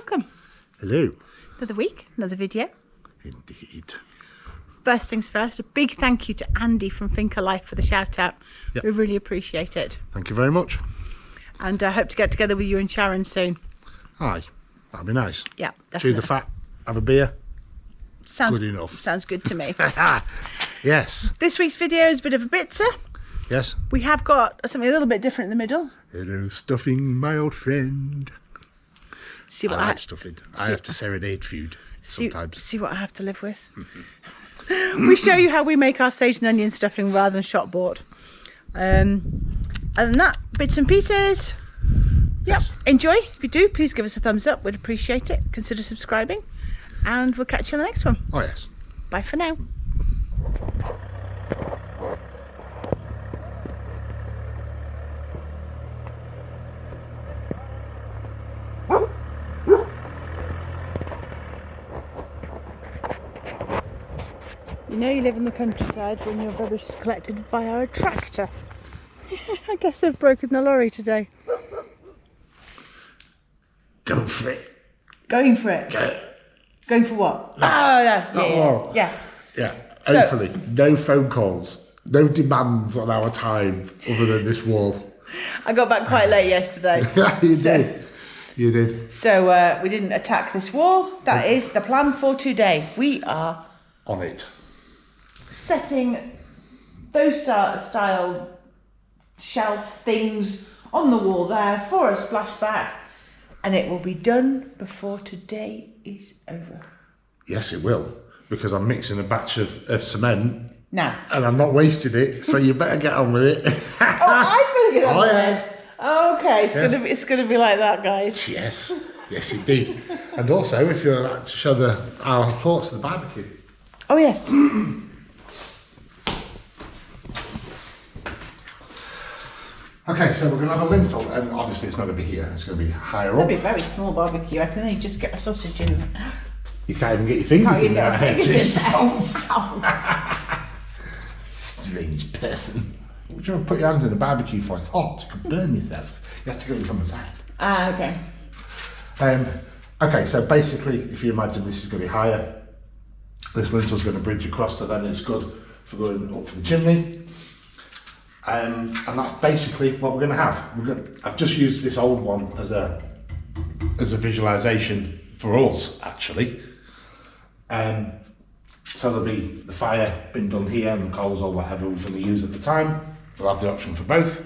welcome. Hello. Another week, another video. Indeed. First things first, a big thank you to Andy from Finca Life for the shout out. Yep. We really appreciate it. Thank you very much. And I hope to get together with you and Sharon soon. Aye, that'd be nice. Yeah, Chew definitely. the fat, have a beer. Sounds good enough. Sounds good to me. Yes. This week's video is a bit of a bitzer. Yes. We have got something a little bit different in the middle. Hello, stuffing, my old friend. See what I like stuffing. I have to serenade food sometimes. See what I have to live with. We show you how we make our sage and onion stuffing rather than shop bought. Other than that, bits and pieces. Yep. Yes. Enjoy. If you do, please give us a thumbs up. We'd appreciate it. Consider subscribing. And we'll catch you on the next one. Oh, yes. Bye for now. You know you live in the countryside when your rubbish is collected via a tractor. I guess they've broken the lorry today. Go for it. Going for it? Go. Going for what? No. Oh, yeah. Yeah. So- Hopefully, no phone calls, no demands on our time other than this wall. I got back quite late yesterday. You did. You did. So we didn't attack this wall. That is the plan for today. We are On it. setting those style shelf things on the wall there for a splashback, and it will be done before today is over. Yes, it will, because I'm mixing a batch of cement Now, and I'm not wasting it, so you better get on with it. I better get on Oh, with yeah. it. Okay, it's gonna be like that, guys. Yes, yes, indeed. And also, if you're like to show our thoughts of the barbecue. Oh yes. Okay, so we're going to have a lintel, and obviously it's not going to be here, it's going to be higher It'll up. be a very small barbecue. I can only just get a sausage in. You can't even get your fingers Can't in even there. get my fingers in Jeez. there. Strange person. What do you want to put your hands in the barbecue for? It's hot, you could burn yourself. You have to go in from the side. Ah, okay. Okay, so basically, if you imagine this is going to be higher, this lintel's going to bridge across, so then it's good for going up for the chimney. And that's basically what we're going to have. I've just used this old one as a visualization for us, actually. So there'll be the fire being done here and the coals or whatever we're going to use at the time. We'll have the option for both.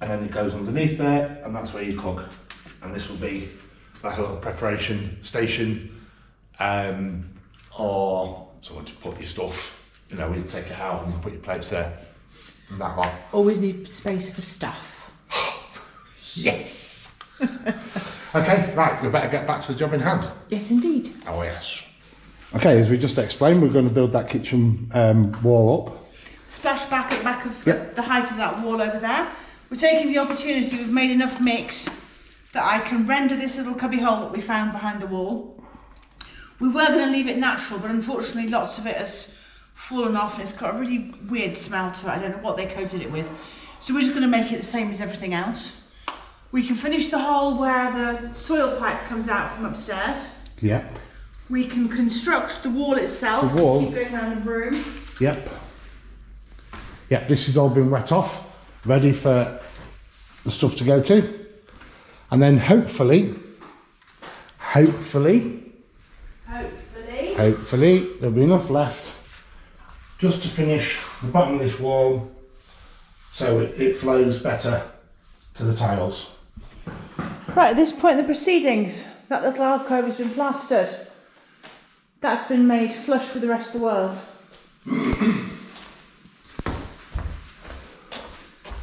And then it goes underneath there, and that's where you cook. And this will be like a little preparation station, or somewhere to put your stuff. You know, you take it out and you put your plates there. And that lot. Always need space for stuff. Yes! Okay, right, we better get back to the job in hand. Yes, indeed. Oh, yes. Okay, as we just explained, we're going to build that kitchen wall up. Splashback at the back of Yep. the height of that wall over there. We're taking the opportunity, we've made enough mix that I can render this little cubby hole that we found behind the wall. We were going to leave it natural, but unfortunately lots of it has fallen off and it's got a really weird smell to it. I don't know what they coated it with. So we're just going to make it the same as everything else. We can finish the hole where the soil pipe comes out from upstairs. Yep. We can construct the wall itself. The wall? Keep going around the room. Yep. Yep, this has all been wet off, ready for the stuff to go to. And then hopefully, there'll be enough left just to finish the bottom of this wall so it flows better to the tiles. Right, at this point in the proceedings, that little alcove has been plastered. That's been made flush with the rest of the world.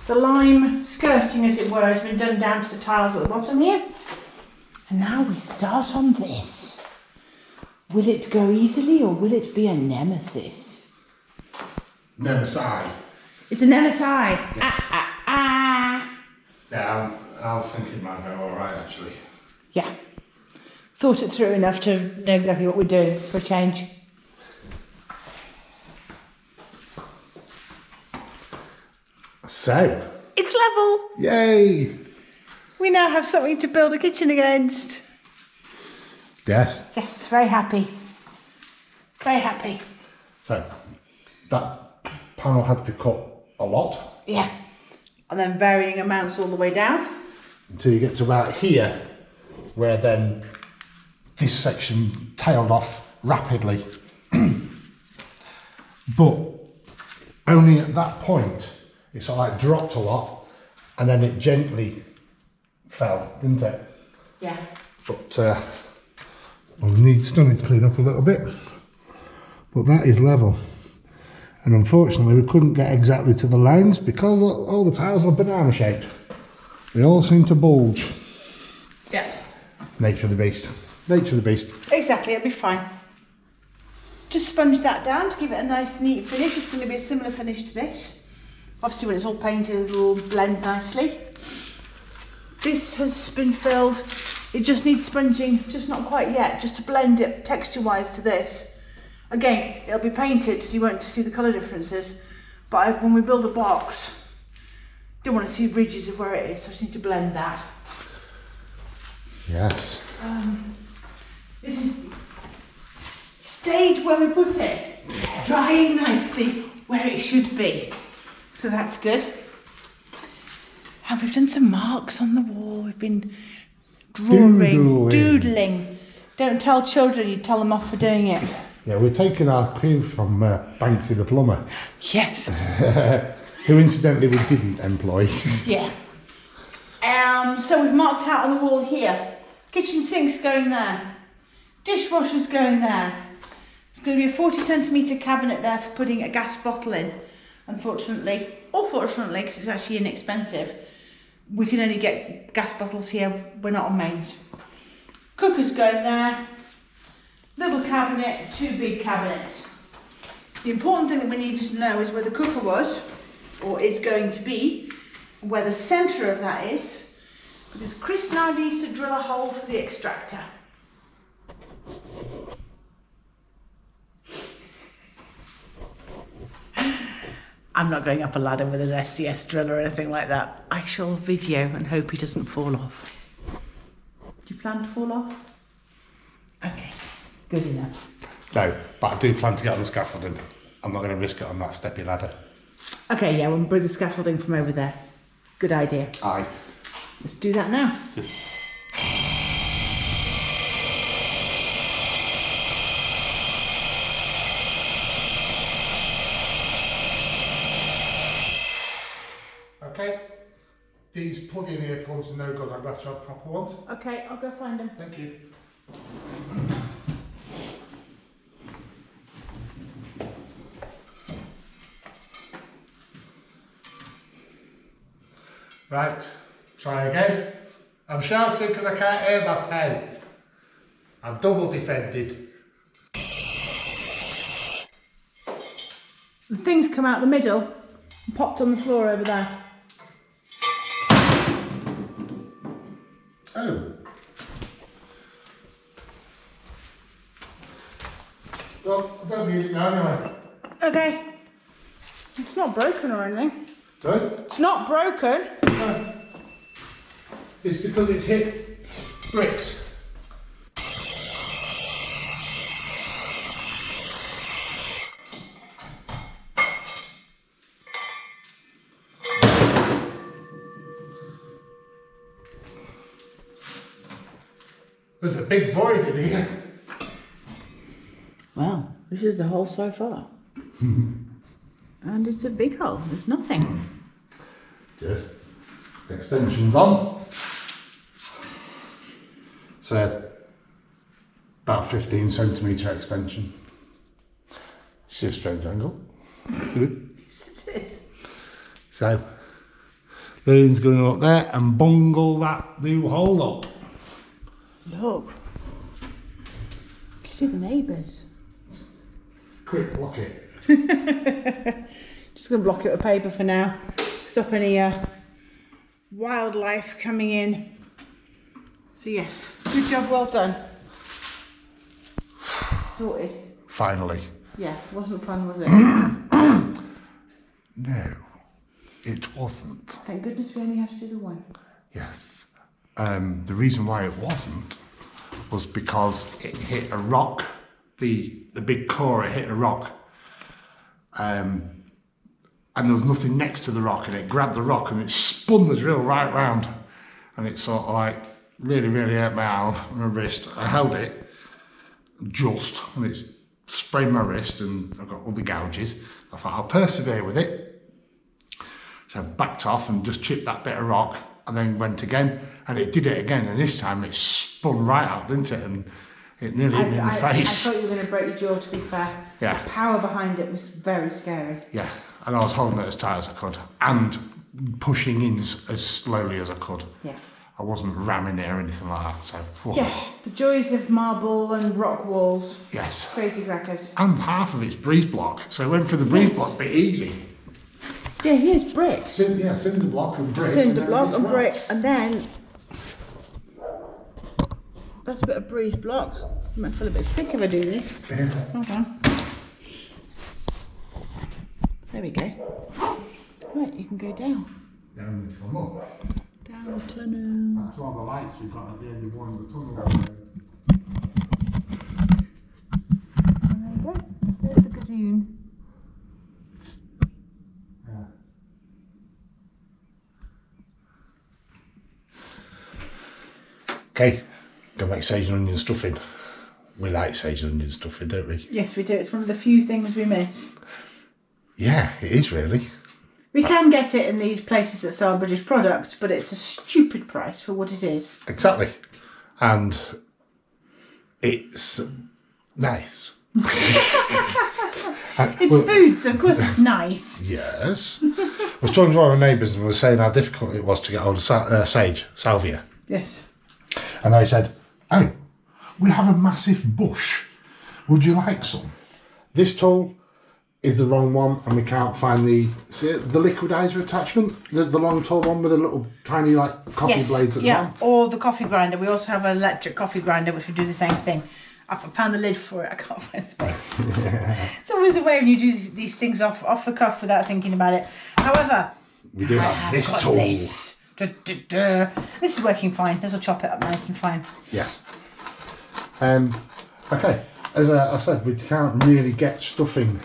The lime skirting, as it were, has been done down to the tiles at the bottom here. And now we start on this. Will it go easily or will it be a nemesis? Nemesis. It's a nemesis. Yeah. Yeah, I think it might go alright actually. Yeah. Thought it through enough to know exactly what we're doing for a change. So. It's level. Yay! We now have something to build a kitchen against. Yes. Yes, very happy. Very happy. So that panel had to be cut a lot. Yeah. And then varying amounts all the way down. Until you get to about here, where then this section tailed off rapidly. But only at that point, it sort of like dropped a lot, and then it gently fell, didn't it? Yeah. But still need to clean up a little bit. But that is level. And unfortunately, we couldn't get exactly to the lines because all the tiles are banana shaped. They all seem to bulge. Yeah. Nature of the beast. Nature of the beast. Exactly, it'll be fine. Just sponge that down to give it a nice neat finish. It's going to be a similar finish to this. Obviously when it's all painted it will blend nicely. This has been filled. It just needs sponging, just not quite yet, just to blend it texture wise to this. Again, it'll be painted so you won't see the colour differences. But when we build a box, don't want to see ridges of where it is, so I just need to blend that. Yes. This is stage where we put it, drying nicely where it should be. So that's good. And we've done some marks on the wall. We've been drawing, doodling. Don't tell children, you tell them off for doing it. Yeah, we're taking our cue from Banksy the plumber. Yes. Who incidentally we didn't employ. Yeah. So we've marked out on the wall here. Kitchen sink's going there. Dishwasher's going there. There's going to be a 40cm cabinet there for putting a gas bottle in. Unfortunately, or fortunately, because it's actually inexpensive, we can only get gas bottles here. We're not on mains. Cooker's going there. Little cabinet, 2 big cabinets. The important thing that we need to know is where the cooker was, or is going to be, and where the centre of that is, because Chris now needs to drill a hole for the extractor. I'm not going up a ladder with an SDS drill or anything like that. I shall video and hope he doesn't fall off. Do you plan to fall off? Okay, good enough. No, but I do plan to get on the scaffolding. I'm not going to risk it on that steppy ladder. Okay, yeah, we'll bring the scaffolding from over there. Good idea. Aye. Let's do that now. Okay. These plug-in earplugs are no good. I'd rather have proper ones. Okay, I'll go find them. Thank you. Right, try again. I'm shouting because I can't hear myself. I'm double defended. The things come out the middle and popped on the floor over there. Oh. Well, I don't need it now anyway. Okay. It's not broken or anything. Sorry? It's not broken. No. It's because it's hit bricks. There's a big void in here. Well, this is the hole so far. And it's a big hole, there's nothing. Yes. Extensions on. So, about 15cm extension. It's a strange angle. Yes, it is. So, Lillian's going up there and bungle that new hole up. Look. You can see the neighbours. Quick, block it. Just going to block it with paper for now. Stop any wildlife coming in. So yes, good job, well done. Sorted. Finally. Yeah, wasn't fun, was it? No, it wasn't. Thank goodness we only have to do the one. Yes. The reason why it wasn't was because it hit a rock. The big core, it hit a rock. And there was nothing next to the rock, and it grabbed the rock and it spun the drill right round. And it sort of like really, really hurt my arm, my wrist. I held it just, and it's sprained my wrist, and I've got all the gouges. I thought I'll persevere with it. So I backed off and just chipped that bit of rock, and then went again, and it did it again, and this time it spun right out, didn't it? And it nearly hit me in the face. I thought you were going to break your jaw, to be fair. Yeah. The power behind it was very scary. Yeah, and I was holding it as tight as I could, and pushing in as slowly as I could. Yeah. I wasn't ramming it or anything like that, so... Whoa. Yeah, the joys of marble and rock walls. Yes. Crazy crackers. And half of it's breeze block, so I went for the breeze block bit easy. Yeah, here's bricks. Cinder block and brick. Cinder block and brick, and then that's a bit of breeze block. I might feel a bit sick if I do this. Yeah. Hold on. There we go. Right, you can go down. Down the tunnel. Down the tunnel. That's one of the lights we've got at the end of one of the tunnels. And there you go. There's the gazoon. Yeah. Okay, go make sage and onion stuffing. We like sage and onion stuffing, don't we? Yes, we do. It's one of the few things we miss. Yeah, it is really. We can get it in these places that sell British products, but it's a stupid price for what it is. Exactly. And it's nice. It's food, so of course it's nice. Yes. I was talking to one of my neighbours and we were saying how difficult it was to get hold of sage, salvia. Yes. And they said, oh, we have a massive bush. Would you like some? This tool is the wrong one, and we can't find the liquidizer attachment, the long tall one with the little tiny like coffee blades at the bottom. Or the coffee grinder. We also have an electric coffee grinder which will do the same thing. I found the lid for it. I can't find the place. It's always the way when you do these things off the cuff without thinking about it. However, we do have this tool. This. This is working fine. This will chop it up nice and fine. Yes. Okay. As I said, we can't really get stuffing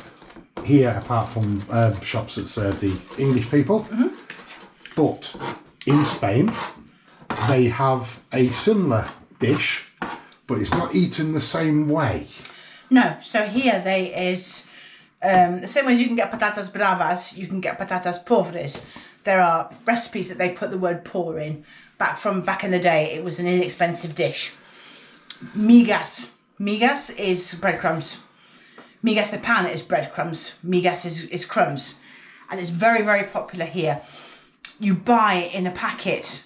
here apart from shops that serve the English people. Mm-hmm. But in Spain, they have a similar dish, but it's not eaten the same way. No, so here is the same way as you can get patatas bravas, you can get patatas pobres. There are recipes that they put the word poor in. Back in the day, it was an inexpensive dish. Migas. Migas is breadcrumbs. Migas de pan is breadcrumbs. Migas is crumbs. And it's very, very popular here. You buy in a packet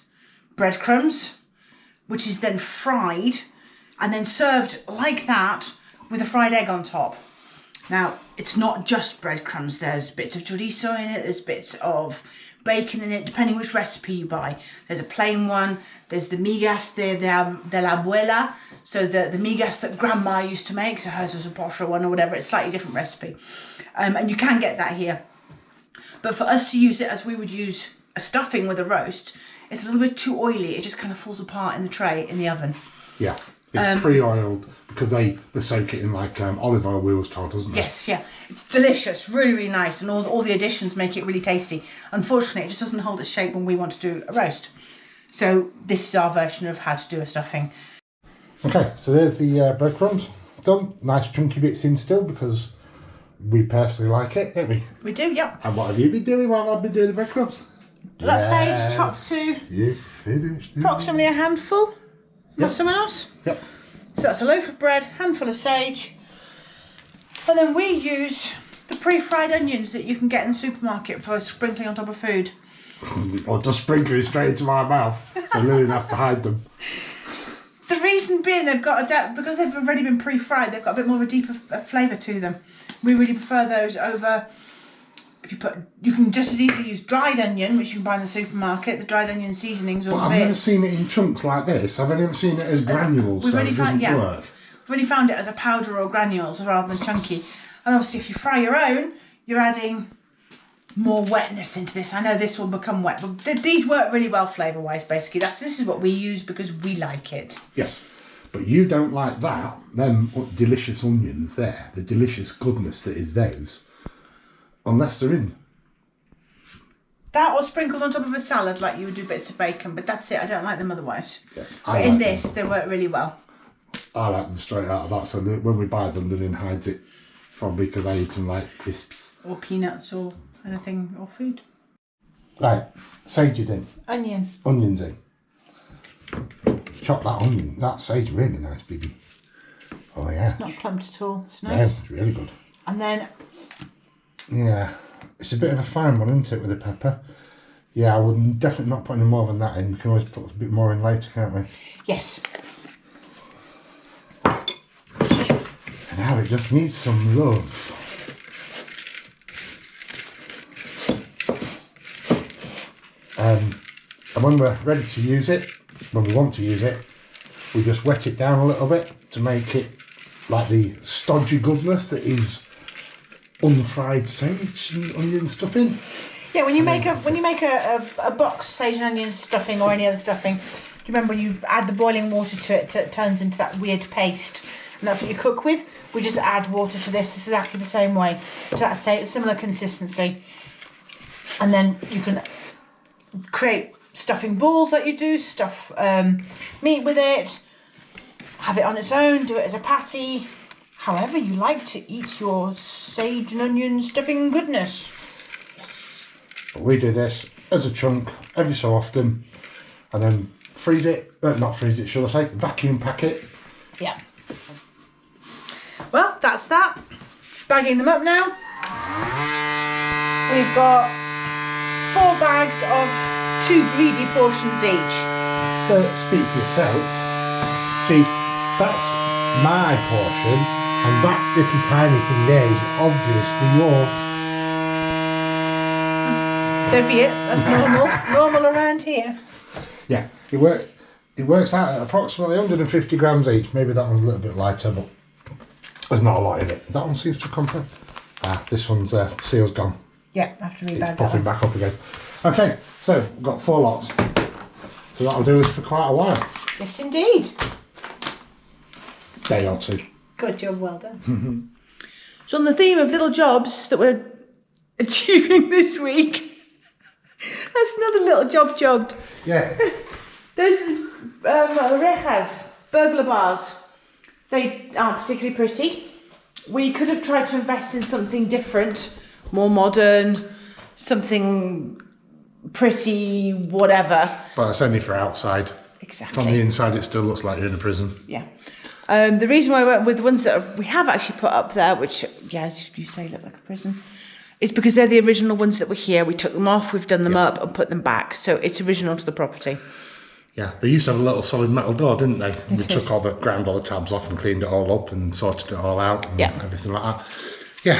breadcrumbs, which is then fried and then served like that with a fried egg on top. Now, it's not just breadcrumbs. There's bits of chorizo in it. There's bits of bacon in it, depending which recipe you buy. There's a plain one. There's the migas de la abuela. So the migas that grandma used to make. So hers was a posher one or whatever. It's a slightly different recipe. And you can get that here. But for us to use it as we would use a stuffing with a roast, it's a little bit too oily. It just kind of falls apart in the tray in the oven. Yeah. It's pre-oiled because they soak it in like olive oil, we was told, doesn't it? Yes, yeah. It's delicious, really, really nice, and all the additions make it really tasty. Unfortunately, it just doesn't hold its shape when we want to do a roast. So this is our version of how to do a stuffing. Okay, so there's the breadcrumbs done. Nice chunky bits in still because we personally like it, don't we? We do, yep. And what have you been doing while I've been doing the breadcrumbs? That's sage chopped to you finished approximately a handful. Yep. Not someone else? Yep. So that's a loaf of bread, handful of sage, and then we use the pre-fried onions that you can get in the supermarket for sprinkling on top of food. Or just sprinkling straight into my mouth, so Lily has to hide them. The reason being because they've already been pre-fried, they've got a bit more of a deeper flavour to them. We really prefer those over. You can just as easily use dried onion, which you can buy in the supermarket, the dried onion seasonings. But I've never seen it in chunks like this. I've only ever seen it as granules, so it doesn't work. We've only found it as a powder or granules rather than chunky. And obviously if you fry your own, you're adding more wetness into this. I know this will become wet, but these work really well flavour-wise, basically. This is what we use because we like it. Yes. But you don't like that, them delicious onions there, the delicious goodness that is those, unless they're in. That or sprinkled on top of a salad like you would do bits of bacon, but that's it. I don't like them otherwise. Yes, but in this, they work really well. I like them straight out of that, so that when we buy them, Lynn hides it from me because I eat them like crisps. Or peanuts or anything, or food. Right, sage is in. Onion. Onions in. Chop that onion. That sage really nice, baby. Oh yeah. It's not clumped at all. It's Yeah, nice. it's really good. And then... Yeah, it's a bit of a fine one, isn't it, with the pepper? Yeah, I would definitely not put any more than that in. We can always put a bit more in later, can't we? Yes. And now it just needs some love. And when we're ready to use it, when we want to use it, we just wet it down a little bit to make it like the stodgy goodness that is unfried sage and onion stuffing. Yeah, when you make a box sage and onion stuffing or any other stuffing, do you remember when you add the boiling water to it, it turns into that weird paste, and that's what you cook with? We just add water to this. It's exactly the same way, to that same similar consistency, and then you can create stuffing balls like you do, stuff meat with it, have it on its own, do it as a patty, however you like to eat your sage and onion stuffing goodness. But we do this as a chunk every so often, and then freeze it, not freeze it, should I say, vacuum pack it. Yeah. Well, that's that. Bagging them up now. We've got 4 bags of 2 greedy portions each. Don't speak for yourself. See, that's my portion, and that little tiny thing there is obviously yours. So be it. That's normal. Normal around here. Yeah, it works out at approximately 150 grams each. Maybe that one's a little bit lighter, but there's not a lot in it. That one seems to come from. This one's seal's gone. Yeah, after we bag It's puffing back up again. Okay, so we've got 4 lots. So that'll do us for quite a while. Yes, indeed. Day or 2. Good job, well done. So on the theme of little jobs that we're achieving this week, that's another little job jogged. Yeah. Those are the rejas, burglar bars. They aren't particularly pretty. We could have tried to invest in something different, more modern, something pretty, whatever. But it's only for outside. Exactly. From the inside, it still looks like you're in a prison. Yeah. The reason why I went with the ones that we have actually put up there, which, yeah, as you say, look like a prison, is because they're the original ones that were here. We took them off, we've done them up and put them back. So it's original to the property. Yeah, they used to have a little solid metal door, didn't they? We Yes, took ground all the tabs off and cleaned it all up and sorted it all out and everything like that. Yeah,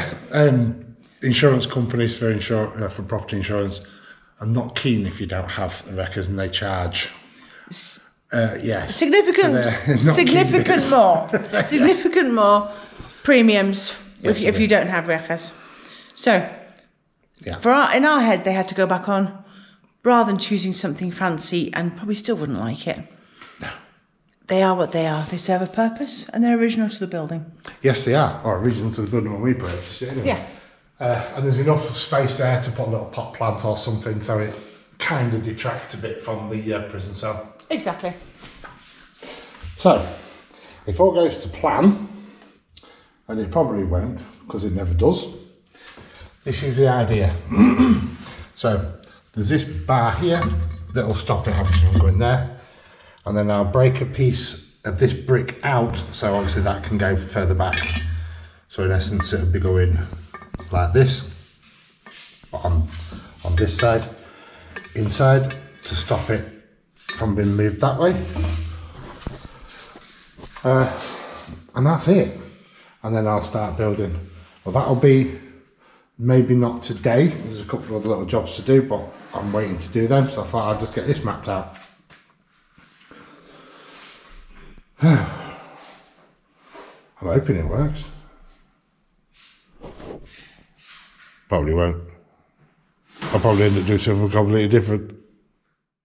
insurance companies for property insurance are not keen if you don't have the records, and they charge. Yes. Significant more premiums if you don't have records. So, in our head, they had to go back on, rather than choosing something fancy and probably still wouldn't like it. No. They are what they are. They serve a purpose and they're original to the building. Yes, they are, or original to the building when we purchased it anyway. Yeah. And there's enough space there to put a little pot plant or something, so it kind of detracts a bit from the prison cell. Exactly. So, if all goes to plan, and it probably won't, because it never does, this is the idea. So, there's this bar here that'll stop it obviously from going there, and then I'll break a piece of this brick out, so obviously that can go further back. So in essence it'll be going like this, on this side, inside, to stop it from being moved that way. And that's it. And then I'll start building. Well, that'll be maybe not today. There's a couple of other little jobs to do, but I'm waiting to do them, so I thought I'd just get this mapped out. I'm hoping it works. Probably won't. I'll probably end up doing something completely different.